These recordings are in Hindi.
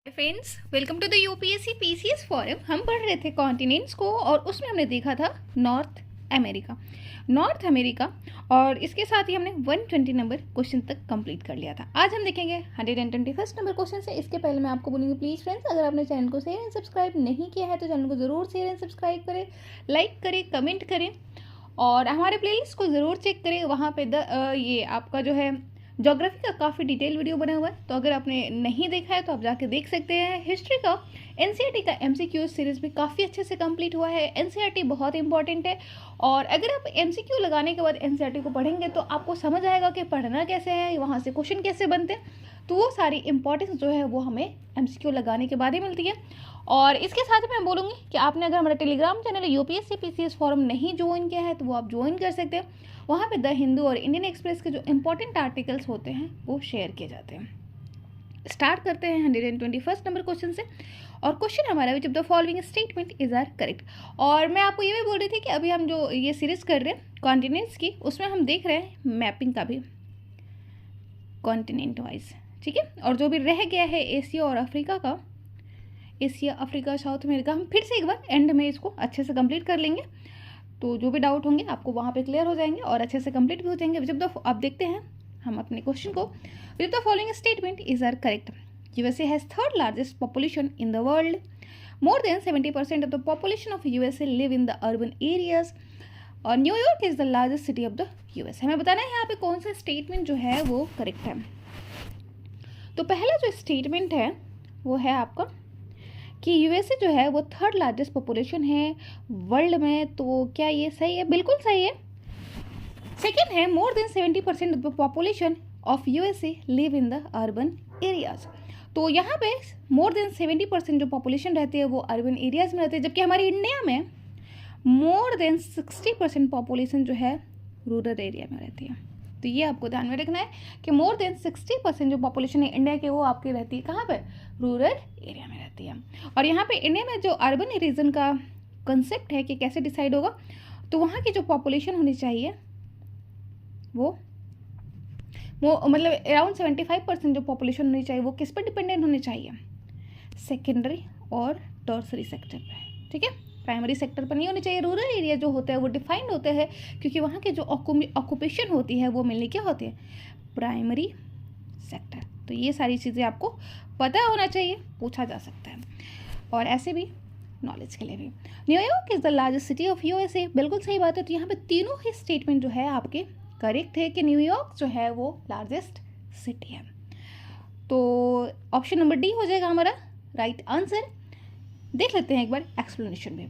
Friends, welcome to the UPSC PCS forum. हम पढ़ रहे थे कॉन्टिनेंट्स को और उसमें हमने देखा था नॉर्थ अमेरिका और इसके साथ ही हमने 120 नंबर क्वेश्चन तक कंप्लीट कर लिया था। आज हम देखेंगे 121 नंबर क्वेश्चन से। इसके पहले मैं आपको बोलूँगी प्लीज़ फ्रेंड्स, अगर आपने चैनल को शेयर एंड सब्सक्राइब नहीं किया है तो चैनल को ज़रूर शेयर एंड सब्सक्राइब करें, लाइक करें, कमेंट करें और हमारे प्लेलिस्ट को ज़रूर चेक करें। वहाँ पे ये आपका जो है ज्योग्राफी का काफ़ी डिटेल वीडियो बना हुआ है, तो अगर आपने नहीं देखा है तो आप जाके देख सकते हैं। हिस्ट्री का एनसीईआरटी का एमसीक्यू सीरीज भी काफ़ी अच्छे से कंप्लीट हुआ है। एनसीईआरटी बहुत इंपॉर्टेंट है और अगर आप एमसीक्यू लगाने के बाद एनसीईआरटी को पढ़ेंगे तो आपको समझ आएगा कि पढ़ना कैसे है, वहाँ से क्वेश्चन कैसे बनते हैं। तो वो सारी इंपॉर्टेंस जो है वो हमें एमसीक्यू लगाने के बाद ही मिलती है। और इसके साथ ही मैं बोलूँगी कि आपने अगर हमारा Telegram channel UPSC PCS forum नहीं ज्वाइन किया है तो वो आप ज्वाइन कर सकते हैं। वहाँ पे द हिंदू और इंडियन एक्सप्रेस के जो इंपॉर्टेंट आर्टिकल्स होते हैं वो शेयर किए जाते हैं। स्टार्ट करते हैं 121 नंबर क्वेश्चन से और क्वेश्चन हमारा which of the following statement is are correct. और मैं आपको ये भी बोल रही थी कि अभी हम जो ये सीरीज कर रहे हैं कॉन्टिनेंट्स की, उसमें हम देख रहे हैं मैपिंग का भी कॉन्टिनेंट वाइज, ठीक है। और जो भी रह गया है एशिया और अफ्रीका का, एशिया, अफ्रीका, साउथ अमेरिका, हम फिर से एक बार एंड में इसको अच्छे से कंप्लीट कर लेंगे। तो जो भी डाउट होंगे आपको वहाँ पे क्लियर हो जाएंगे और अच्छे से कंप्लीट भी हो जाएंगे। जब तक आप देखते हैं हम अपने क्वेश्चन को, which the following statement is are correct. USA has third largest population in the world. More than 70% of the population of USA live in the urban areas और New York is the largest city of the USA. हमें बताना है यहाँ पे कौन सा स्टेटमेंट जो है वो करेक्ट है। तो पहला जो स्टेटमेंट है वो है आपका कि यूएसए जो है वो थर्ड लार्जेस्ट पॉपुलेशन है वर्ल्ड में। तो क्या ये सही है? बिल्कुल सही है। सेकेंड है मोर than 70% of the population of USA live in the urban areas. तो यहाँ पे मोर देन 70% जो पॉपुलेशन रहती है वो अर्बन एरियाज में रहती है, जबकि हमारे इंडिया में मोर देन 60% पॉपुलेशन जो है रूरल एरिया में रहती है। तो ये आपको ध्यान में रखना है कि मोर देन 60% जो पॉपुलेशन है इंडिया की वो आपकी रहती है कहाँ पे? रूरल एरिया में रहती है। और यहाँ पे इंडिया में जो अर्बन रीजन का कंसेप्ट है कि कैसे डिसाइड होगा, तो वहाँ की जो पॉपुलेशन होनी चाहिए वो मतलब अराउंड 75% जो पॉपुलेशन होनी चाहिए वो किस पर डिपेंडेंट होनी चाहिए? सेकेंडरी और टर्सरी सेक्टर पे, ठीक है। प्राइमरी सेक्टर पर नहीं होनी चाहिए। रूरल एरिया जो होता है वो डिफाइंड होते हैं क्योंकि वहाँ के जो ऑक्यूपेशन होती है वो मिलनी क्या होती है? Primary sector. तो ये सारी चीज़ें आपको पता होना चाहिए, पूछा जा सकता है और ऐसे भी नॉलेज के लिए भी। New York is the largest city of USA, बिल्कुल सही बात है। तो यहाँ पे तीनों ही स्टेटमेंट जो है आपके करेक्ट है कि न्यूयॉर्क जो है वो लार्जेस्ट सिटी है। तो ऑप्शन नंबर डी हो जाएगा हमारा राइट आंसर। देख लेते हैं एक बार एक्सप्लेनेशन में।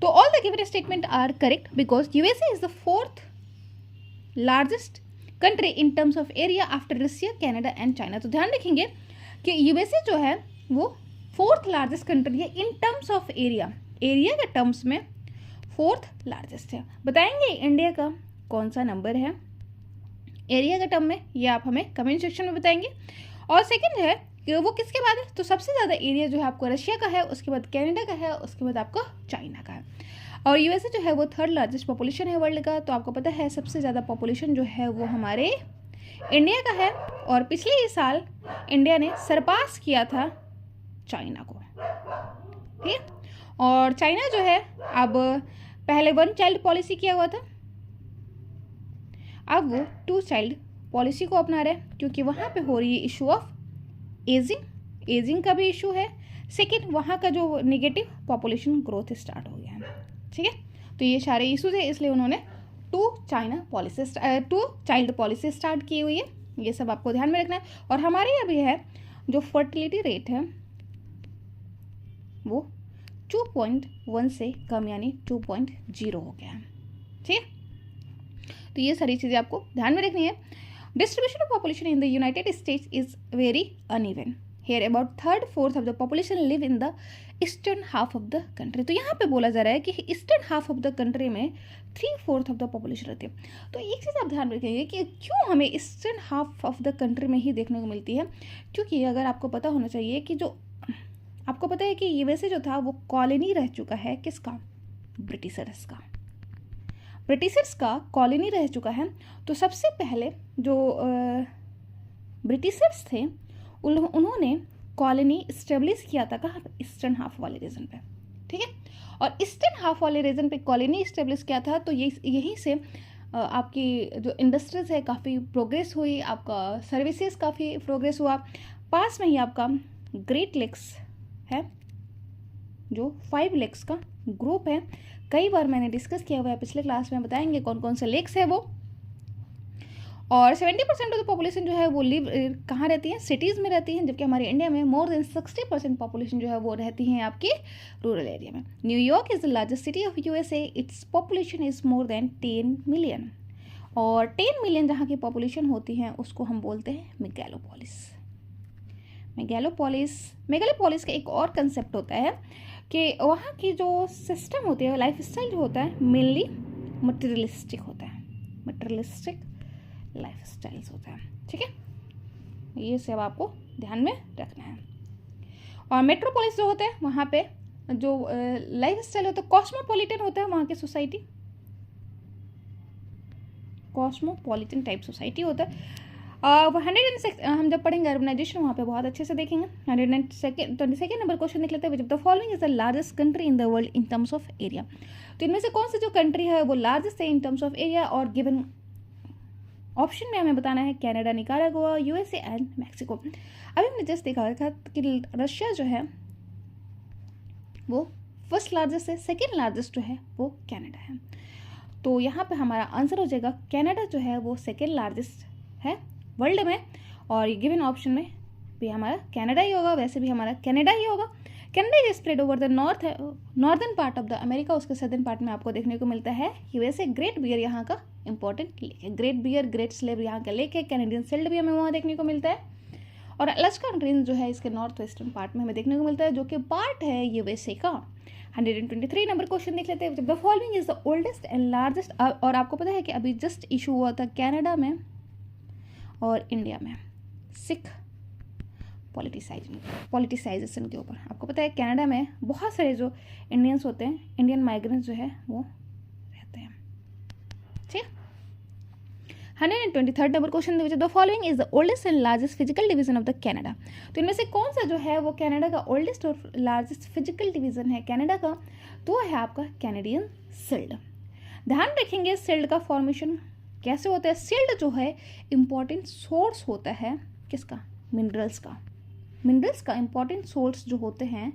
तो all the given statement are correct because USA is the fourth largest country in terms of area after Russia, Canada and China. तो ध्यान रखेंगे कि यूएसए जो है वो फोर्थ लार्जेस्ट कंट्री है इन टर्म्स ऑफ एरिया, एरिया के टर्म्स में फोर्थ लार्जेस्ट है। बताएंगे इंडिया का कौन सा नंबर है एरिया के टर्म में, ये आप हमें कमेंट सेक्शन में बताएंगे। और सेकंड है कि वो किसके बाद है, तो सबसे ज़्यादा एरिया जो है आपको रशिया का है, उसके बाद कनाडा का है, उसके बाद आपको चाइना का है। और यूएसए जो है वो थर्ड लार्जेस्ट पॉपुलेशन है वर्ल्ड का। तो आपको पता है सबसे ज़्यादा पॉपुलेशन जो है वो हमारे इंडिया का है और पिछले ही साल इंडिया ने सरपास किया था चाइना को, ठीक। और चाइना जो है अब पहले 1 चाइल्ड पॉलिसी किया हुआ था, अब वो 2 चाइल्ड पॉलिसी को अपना रहे क्योंकि वहाँ पे हो रही है इशू ऑफ एजिंग का भी इशू है। सेकेंड, वहाँ का जो नेगेटिव पॉपुलेशन ग्रोथ स्टार्ट हो गया है, ठीक है। तो ये सारे इशूज है, इसलिए उन्होंने 2 चाइल्ड पॉलिसी स्टार्ट की हुई है। ये सब आपको ध्यान में रखना है। और हमारे यहाँ भी है जो फर्टिलिटी रेट है वो 2.1 से कम यानी 2.0 हो गया है, ठीक है। तो ये सारी चीज़ें आपको ध्यान में रखनी है। Distribution of population in the United States is very uneven. Here about 3/4 of the population live in the eastern half of the country. तो यहाँ पे बोला जा रहा है कि eastern half of the country में 3/4 ऑफ द पॉपुलेशन रहती है। तो एक चीज़ आप ध्यान रखेंगे कि क्यों हमें eastern half of the country में ही देखने को मिलती है, क्योंकि अगर आपको पता होना चाहिए कि जो आपको पता है कि यूएसए जो था वो कॉलोनी रह चुका है किसका? ब्रिटिशर्स का कॉलोनी रह चुका है। तो सबसे पहले जो ब्रिटिशर्स थे उन्होंने कॉलोनी इस्टेब्लिश किया था कहाँ पे, ईस्टर्न हाफ वाले रीजन पे, ठीक है। और ईस्टर्न हाफ वाले रीजन पे कॉलोनी इस्टेब्लिश किया था, तो यहीं से आपकी जो इंडस्ट्रीज है काफ़ी प्रोग्रेस हुई, आपका सर्विसेज काफ़ी प्रोग्रेस हुआ। पास में ही आपका ग्रेट लेक्स है, जो 5 लेक्स का ग्रुप है, कई बार मैंने डिस्कस किया हुआ है, पिछले क्लास में बताएंगे कौन कौन से लेक्स है वो। और 70% ऑफ द पॉपुलेशन जो है वो लिव कहाँ रहती है, सिटीज़ में रहती हैं, जबकि हमारे इंडिया में मोर देन 60% पॉपुलेशन जो है वो रहती हैं आपकी रूरल एरिया में। New York is the largest city of USA, its population is more than 10 million. और 10 मिलियन जहाँ की पॉपुलेशन होती है उसको हम बोलते हैं मेगालोपोलिस। मेगालोपोलिस का एक और कंसेप्ट होता है कि वहाँ की जो सिस्टम होती है, लाइफ स्टाइल जो होता है, मेनली मटेरियलिस्टिक होता है, मटेरियलिस्टिक लाइफ स्टाइल्स होता है, ठीक है। ये सब आपको ध्यान में रखना है। और मेट्रोपोलिस जो होता है वहाँ पे जो लाइफ स्टाइल होता है कॉस्मोपॉलिटन होता है, वहाँ की सोसाइटी कॉस्मोपॉलिटन टाइप सोसाइटी होता है। 106 हम जब पढ़ेंगे अर्बनाइजेशन वहाँ पे बहुत अच्छे से देखेंगे। 122 नंबर क्वेश्चन देख लेते हैं, विच of the following is the largest country in the world in terms of area. तो इनमें से कौन सी जो कंट्री है वो लार्जेस्ट है इन टर्म्स ऑफ एरिया, और गिवन ऑप्शन में हमें बताना है Canada, Nicaragua, USA and Mexico. अभी हमने जस्ट देखा था कि रशिया जो है वो फर्स्ट लार्जेस्ट है, सेकेंड लार्जेस्ट जो है वो कनाडा है। तो यहाँ पे हमारा आंसर हो जाएगा कनाडा जो है वो सेकेंड लार्जेस्ट है वर्ल्ड में, और गिवन ऑप्शन में भी हमारा कनाडा ही होगा, वैसे भी हमारा कनाडा ही होगा। Canada is spread over the northern part of the America, उसके सदर्न पार्ट में आपको देखने को मिलता है यूएसए। ग्रेट बियर यहाँ का इंपॉर्टेंट लेक है, ग्रेट बियर, ग्रेट स्लेव यहाँ का लेक है। कैनेडियन सिल्ड भी हमें वहाँ देखने को मिलता है। और अलास्का रेंज जो है इसके नॉर्थ वेस्टर्न पार्ट में हमें देखने को मिलता है, जो कि पार्ट है यूएसए का। 123 नंबर क्वेश्चन देख लेते हैं, the following is the oldest and largest. और आपको पता है कि अभी जस्ट इशू हुआ था कनाडा में और इंडिया में सिख पॉलिटिसाइजेशन के ऊपर। आपको पता है कनाडा में बहुत सारे जो इंडियंस होते हैं, इंडियन माइग्रेंट्स जो है वो रहते हैं, ठीक। 123 number question which the following is the oldest and largest physical division of the Canada. तो इनमें से कौन सा जो है वो कनाडा का ओल्डेस्ट और लार्जेस्ट फिजिकल डिवीजन है कनाडा का, तो है आपका कैनेडियन सिल्ड। ध्यान रखेंगे सिल्ड का फॉर्मेशन कैसे होता है। सिल्ड जो है इंपॉर्टेंट सोर्स होता है किसका, मिनरल्स का इंपॉर्टेंट सोर्स जो होते हैं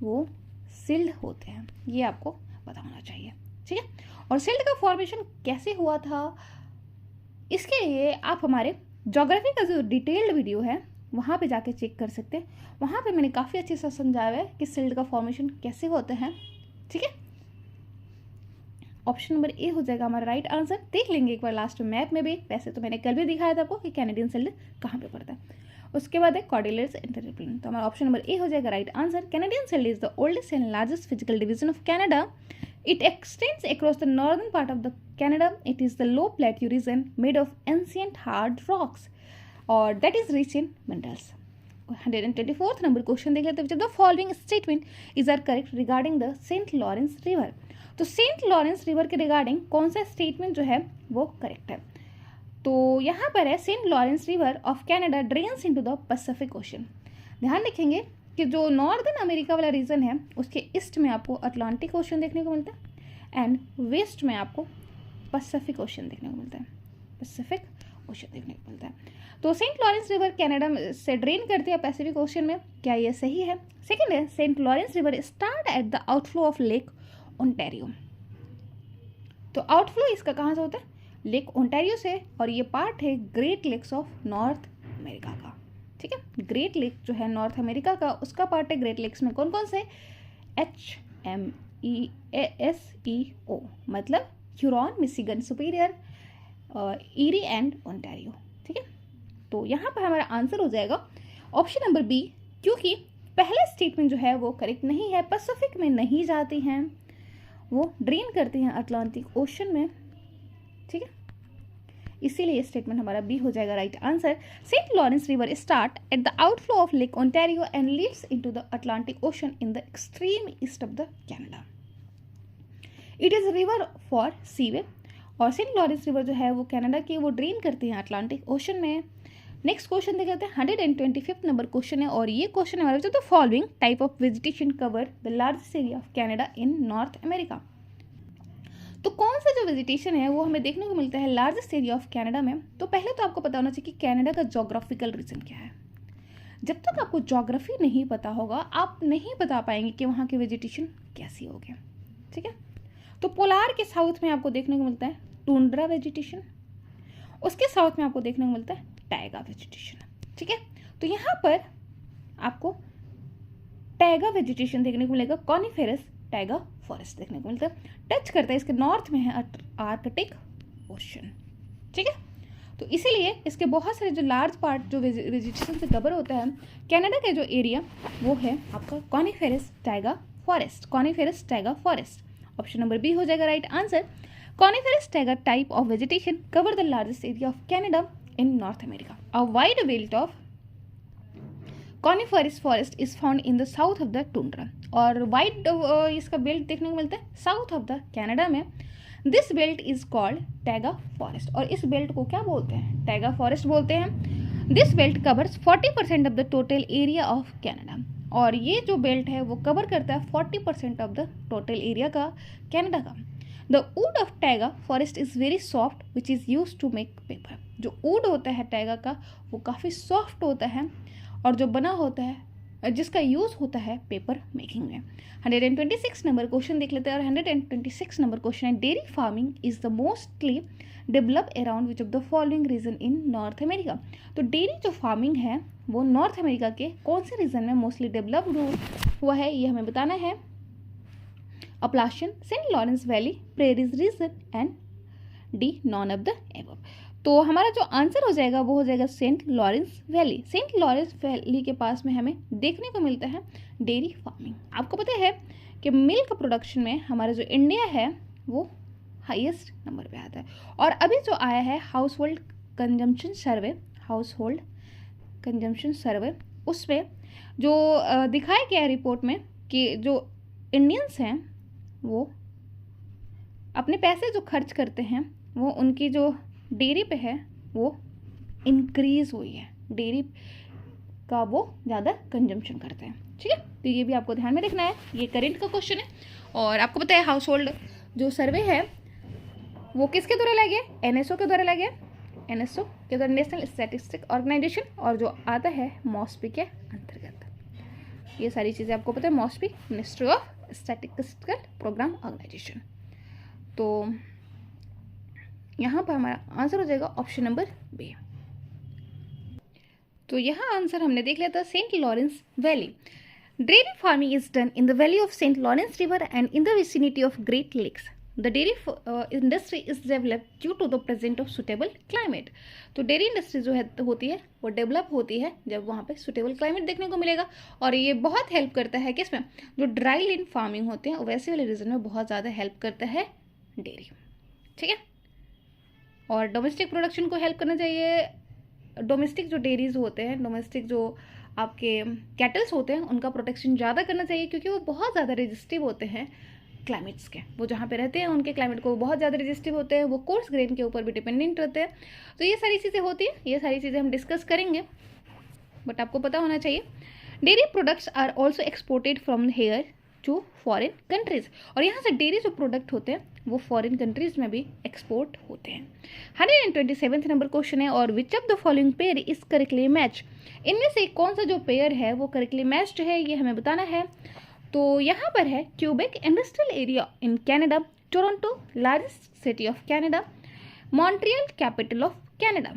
वो सिल्ड होते हैं, ये आपको पता होना चाहिए, ठीक है। और सिल्ड का फॉर्मेशन कैसे हुआ था, इसके लिए आप हमारे ज्योग्राफी का जो डिटेल्ड वीडियो है वहाँ पे जाके चेक कर सकते हैं। वहाँ पे मैंने काफ़ी अच्छे से समझाया है कि सिल्ड का फॉर्मेशन कैसे होता है, ठीक है। ऑप्शन नंबर ए हो जाएगा हमारा राइट आंसर। देख लेंगे एक बार लास्ट मैप में भी, वैसे तो मैंने कल भी दिखाया था आपको कि कैनेडियन सिल्ड कहाँ पे पड़ता है। उसके बाद है कॉर्डिलेट्स इंटरप्लेन, तो हमारा ऑप्शन नंबर ए हो जाएगा right answer. Canadian shield is the oldest and largest physical division of Canada. It extends across the northern part of the Canada. It is the low plateau region made of ancient hard rocks, or that is rich in minerals. 124th number question देख लेते हैं, the following statement is are correct regarding the Saint Lawrence River. तो सेंट लॉरेंस रिवर के रिगार्डिंग कौन सा स्टेटमेंट जो है वो करेक्ट है। तो यहाँ पर है Saint Lawrence River of Canada drains into the Pacific Ocean. ध्यान रखेंगे कि जो नॉर्दर्न अमेरिका वाला रीजन है उसके ईस्ट में आपको अटलांटिक ओशन देखने को मिलता है एंड वेस्ट में आपको पैसिफिक ओशन देखने को मिलता है, पैसिफिक ओशन देखने को मिलता है। तो सेंट लॉरेंस रिवर कनाडा से ड्रेन करती है पैसिफिक ओशन में, क्या ये सही है। सेकेंड है Saint Lawrence River start at the outflow of Lake Ontario. तो आउटफ्लो इसका कहाँ से होता है, लेक ओंटारियो से, और ये पार्ट है Great Lakes of North America का, ठीक है। ग्रेट लेक जो है नॉर्थ अमेरिका का उसका पार्ट है। ग्रेट लेक्स में कौन कौन से, HMESEO मतलब Huron, Michigan, superior, eerie and Ontario, ठीक है। तो यहाँ पर हमारा आंसर हो जाएगा ऑप्शन नंबर बी, क्योंकि पहला स्टेटमेंट जो है वो करेक्ट नहीं है, पैसिफिक में नहीं जाती हैं, वो ड्रेन करती हैं अटलांटिक ओशन में, ठीक है। इसीलिए ये स्टेटमेंट हमारा बी हो जाएगा right answer. Saint Lawrence River start at the outflow of Lake Ontario and leads into the Atlantic Ocean in the extreme east of the Canada. It is river for seaway, और सेंट लॉरेंस रिवर जो है वो कनाडा की वो ड्रेन करती हैं अटलांटिक ओशन में, नेक्स्ट क्वेश्चन देख लेते हैं। 125 नंबर क्वेश्चन है और ये क्वेश्चन हमारे the following type of vegetation cover the largest area of Canada in North America. तो कौन सा जो वेजिटेशन है वो हमें देखने को मिलता है लार्जेस्ट एरिया ऑफ कनाडा में। तो पहले तो आपको पता होना चाहिए कि कनाडा का जोग्राफिकल रीजन क्या है। जब तक आपको जोग्राफी नहीं पता होगा आप नहीं बता पाएंगे कि वहाँ की वेजिटेशन कैसी होगी, ठीक है। तो पोलार के साउथ में आपको देखने को मिलता है टुंड्रा वेजिटेशन, उसके साउथ में आपको देखने को मिलता है टैगा वेजिटेशन, ठीक है। तो यहाँ पर आपको टैगा वेजिटेशन देखने को मिलेगा, कॉनिफेरस टैगा फॉरेस्ट देखने को मिलता है। टच करता है, इसके नॉर्थ में है आर्कटिक ओशन, ठीक है। तो इसीलिए इसके बहुत सारे जो लार्ज पार्ट जो वेजिटेशन से कवर होता है कनाडा का जो एरिया वो है आपका coniferous taiga forest, coniferous taiga forest. Option number B हो जाएगा right answer. Coniferous taiga type of vegetation cover the largest area of Canada in North America. A wide belt of coniferous forest is found in the south of the tundra. और वाइड इसका बेल्ट देखने को मिलता है साउथ ऑफ द कनाडा में। This belt is called taiga forest, और इस बेल्ट को क्या बोलते हैं, टैगा फॉरेस्ट बोलते हैं। This belt covers 40% of the total area of Canada, और ये जो बेल्ट है वो कवर करता है 40% ऑफ द टोटल एरिया का कनाडा का। The wood of taiga forest is very soft which is use to make paper. जो वुड होता है टैगा का वो काफ़ी सॉफ्ट होता है और जो बना होता है जिसका यूज़ होता है पेपर मेकिंग में। 126 नंबर क्वेश्चन देख लेते हैं। और 126 नंबर क्वेश्चन है dairy farming is the mostly develop around which of the following region in North America. तो डेयरी जो फार्मिंग है वो नॉर्थ अमेरिका के कौन से रीजन में मोस्टली डेवलप हुआ है ये हमें बताना है। Appalachian, Saint Lawrence valley, prairies region and D none of the above. तो हमारा जो आंसर हो जाएगा वो हो जाएगा Saint Lawrence valley. Saint Lawrence valley के पास में हमें देखने को मिलता है डेयरी फार्मिंग। आपको पता है कि मिल्क प्रोडक्शन में हमारा जो इंडिया है वो हाईएस्ट नंबर पे आता है। और अभी जो आया है हाउस होल्ड कंजम्पशन सर्वे, हाउस होल्ड कंजम्पशन सर्वे, उसमें जो दिखाया गया है रिपोर्ट में कि जो इंडियंस हैं वो अपने पैसे जो खर्च करते हैं वो उनकी जो डेयरी पे है वो इंक्रीज हुई है, डेयरी का वो ज़्यादा कंजम्पशन करते हैं, ठीक है। तो ये भी आपको ध्यान में रखना है, ये करंट का क्वेश्चन है। और आपको पता है हाउस होल्ड जो सर्वे है वो किसके द्वारा लाया गया, एनएसओ के द्वारा लाया गया, एनएसओ के द्वारा, नेशनल स्टैटिस्टिक ऑर्गेनाइजेशन, और जो आता है मॉस्पी के अंतर्गत। ये सारी चीज़ें आपको पता है, MoSPI ministry of statistical programme organisation. तो यहाँ पर हमारा आंसर हो जाएगा ऑप्शन नंबर बी। तो यहाँ आंसर हमने देख लिया था Saint Lawrence valley. Dairy farming is done in the valley of Saint Lawrence River and in the vicinity of Great Lakes. The dairy industry is developed due to the present of suitable climate. तो डेयरी इंडस्ट्री जो है होती है वो डेवलप होती है जब वहाँ पे सुटेबल क्लाइमेट देखने को मिलेगा। और ये बहुत हेल्प करता है किसमें, जो ड्राई लैंड फार्मिंग होते हैं वैसे वाले रीजन में बहुत ज़्यादा हेल्प करता है डेयरी, ठीक है। और डोमेस्टिक प्रोडक्शन को हेल्प करना चाहिए। डोमेस्टिक जो डेयरीज होते हैं, डोमेस्टिक जो आपके कैटल्स होते हैं उनका प्रोटेक्शन ज़्यादा करना चाहिए क्योंकि वो बहुत ज़्यादा रेजिस्टिव होते हैं क्लाइमेट्स के। वो जहाँ पे रहते हैं उनके क्लाइमेट को बहुत ज़्यादा रेजिस्टिव होते हैं, वो कोर्स ग्रेन के ऊपर भी डिपेंडेंट रहते हैं। तो ये सारी चीज़ें होती हैं, ये सारी चीज़ें हम डिस्कस करेंगे, बट आपको पता होना चाहिए। Dairy products are also exported from here to foreign countries. और यहाँ से डेयरी जो प्रोडक्ट होते हैं वो फॉरेन कंट्रीज में भी एक्सपोर्ट होते हैं। 127 नंबर क्वेश्चन है। और विच of the following pair is correctly match. इनमें से कौन सा जो पेयर है वो करेक्टली मैच्ड है ये हमें बताना है। तो यहाँ पर है Quebec industrial area in Canada, Toronto largest city of Canada, Montreal capital of Canada.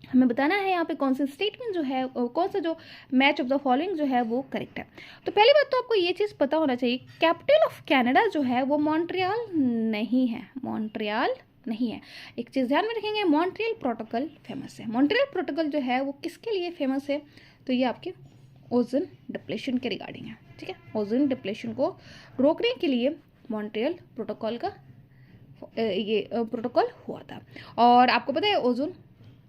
हमें बताना है यहाँ पे कौन सा स्टेटमेंट जो है, कौन सा जो मैच ऑफ द फॉलोइंग जो है वो करेक्ट है। तो पहली बात तो आपको ये चीज़ पता होना चाहिए, कैपिटल ऑफ कनाडा जो है वो मॉन्ट्रियल नहीं है, मॉन्ट्रियल नहीं है। एक चीज़ ध्यान में रखेंगे, मॉन्ट्रियल प्रोटोकॉल फेमस है। मॉन्ट्रियल प्रोटोकॉल जो है वो किसके लिए फेमस है, तो ये आपके ओजोन डिप्लेशन के रिगार्डिंग है, ठीक है। ओजोन डिप्लेशन को रोकने के लिए मॉन्ट्रियल प्रोटोकॉल का ये प्रोटोकॉल हुआ था। और आपको पता है ओजोन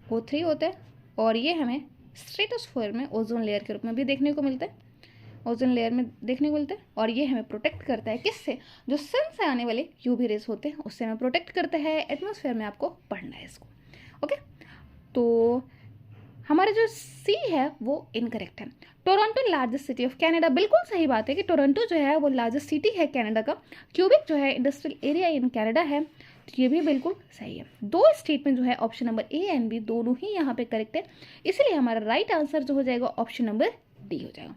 O3 होता है और ये हमें स्ट्रेटोस्फीयर में ओजोन लेयर के रूप में भी देखने को मिलता है, ओजोन लेयर में देखने को मिलता है। और ये हमें प्रोटेक्ट करता है किससे, जो सन से आने वाले यूवी रेस होते हैं उससे हमें प्रोटेक्ट करता है। एटमॉस्फेयर में आपको पढ़ना है इसको, ओके। तो हमारा जो सी है वो इनकरेक्ट है। Toronto largest city of Canada, बिल्कुल सही बात है कि टोरंटो जो है वो लार्जेस्ट सिटी है कनाडा का। क्यूबिक जो है इंडस्ट्रियल एरिया इन कनाडा है, तो ये भी बिल्कुल सही है। दो स्टेटमेंट जो है option number A and B दोनों ही यहाँ पे करेक्ट है, इसलिए हमारा राइट आंसर जो हो जाएगा ऑप्शन नंबर डी हो जाएगा।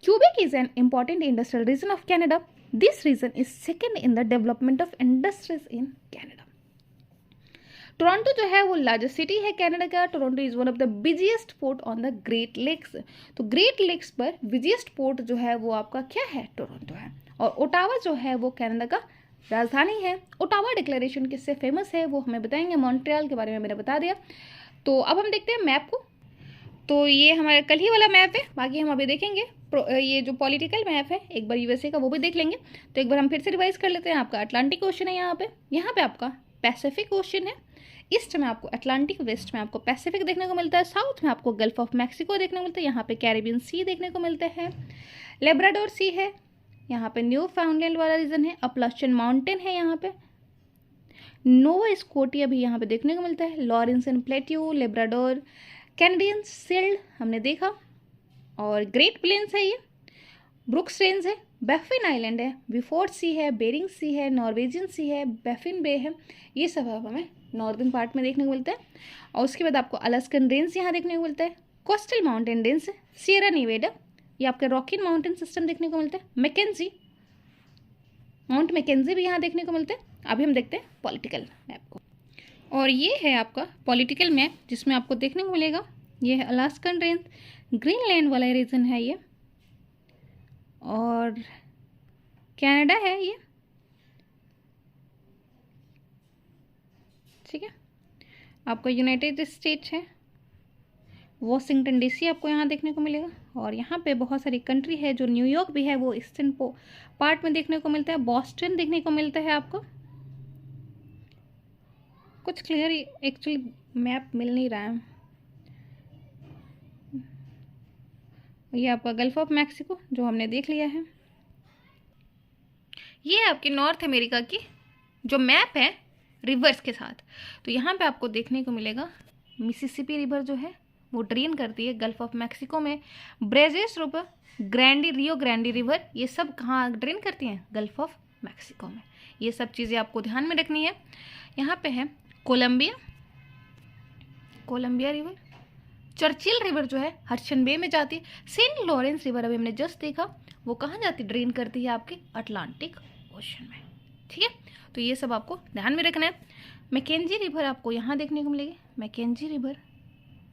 Quebec is an important industrial region of Canada. This region is second in the development of industries in Canada. Toronto जो है वो लार्जेस्ट सिटी है कनाडा का। Toronto is one of the busiest port on the Great Lakes. तो ग्रेट लेक्स पर बिजिएस्ट पोर्ट जो है वो आपका क्या है, टोरंटो है। और ओटावा जो है वो कनाडा का राजधानी है। ओटावा डिक्लेरेशन किससे फेमस है वो हमें बताएंगे, मॉन्ट्रियल के बारे में मैंने बता दिया। तो अब हम देखते हैं मैप को। तो ये हमारा कल ही वाला मैप है, बाकी हम अभी देखेंगे ये जो पॉलिटिकल मैप है एक बार यूएसए का वो भी देख लेंगे। तो एक बार हम फिर से रिवाइज कर लेते हैं। आपका अटलांटिक ओशन है यहाँ पे आपका पैसिफिक ओशन है। ईस्ट में आपको अटलांटिक, वेस्ट में आपको पैसिफिक देखने को मिलता है, साउथ में आपको गल्फ ऑफ मैक्सिको देखने को मिलता है, यहाँ पे कैरिबियन सी देखने को मिलते हैं, लेब्राडोर सी है, यहाँ पे न्यू फाउंडलैंड वाला रीजन है, अपलाचियन माउंटेन है, यहाँ पे नोवा स्कोटिया भी यहाँ पे देखने को मिलता है, लॉरेंसन प्लेट्यू, लेब्राडोर, कैनेडियन सील्ड हमने देखा, और ग्रेट प्लेन्स है, ये ब्रुक्स रेंज है, बैफिन आइलैंड है, बिफोर्ड सी है, बेरिंग सी है, नॉर्वेजियन सी है, बैफिन बे है। ये सब हमें नॉर्दर्न पार्ट में देखने को मिलता है। और उसके बाद आपको अलास्कन रेंज यहाँ देखने को मिलता है, कोस्टल माउंटेन रेंज है, सियरा निवेडा, ये आपका रॉकिन माउंटेन सिस्टम देखने को मिलता है, मैकेंजी, माउंट मैकेंजी भी यहाँ देखने को मिलता है। अभी हम देखते हैं पॉलिटिकल मैप को, और ये है आपका पॉलिटिकल मैप जिसमें आपको देखने को मिलेगा ये है अलास्कन रेंज, ग्रीनलैंड वाला रीजन है ये, और कनाडा है ये, ठीक है। आपका यूनाइटेड स्टेट्स है, वॉशिंगटन डीसी आपको यहाँ देखने को मिलेगा, और यहाँ पे बहुत सारी कंट्री है, जो न्यूयॉर्क भी है वो ईस्टर्न पार्ट में देखने को मिलता है, बॉस्टन देखने को मिलता है आपको। कुछ क्लियर एक्चुअली मैप मिल नहीं रहा है। ये आपका गल्फ ऑफ मैक्सिको जो हमने देख लिया है। ये है आपकी नॉर्थ अमेरिका की जो मैप है रिवर्स के साथ। तो यहाँ पे आपको देखने को मिलेगा मिसिसिपी रिवर जो है वो ड्रेन करती है गल्फ ऑफ मैक्सिको में, ब्रेजेस रिवर, रियो ग्रैंडी रिवर, ये सब कहाँ ड्रेन करती हैं, गल्फ ऑफ मैक्सिको में। ये सब चीज़ें आपको ध्यान में रखनी है। यहाँ पे है कोलंबिया रिवर, चर्चिल रिवर जो है हडसन बे में जाती है, सेंट लॉरेंस रिवर अभी हमने जस्ट देखा वो कहाँ जाती है, ड्रेन करती है आपके अटलांटिक ओशन में, ठीक है। तो ये सब आपको ध्यान में रखना है। मैकेंजी रिवर आपको यहाँ देखने को मिलेगी, Mackenzie River,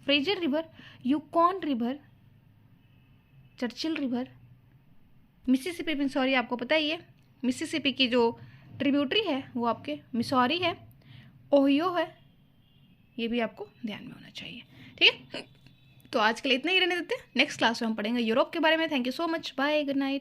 Fraser River, Yukon River, Churchill River, Mississippi, sorry आपको पता ही है मिसिसिपी की जो ट्रिब्यूटरी है वो आपके मिसौरी है, ओहियो है, ये भी आपको ध्यान में होना चाहिए, ठीक है। तो आज के लिए इतना ही रहने देते हैं, नेक्स्ट क्लास में हम पढ़ेंगे यूरोप के बारे में। Thank you so much, bye, good night.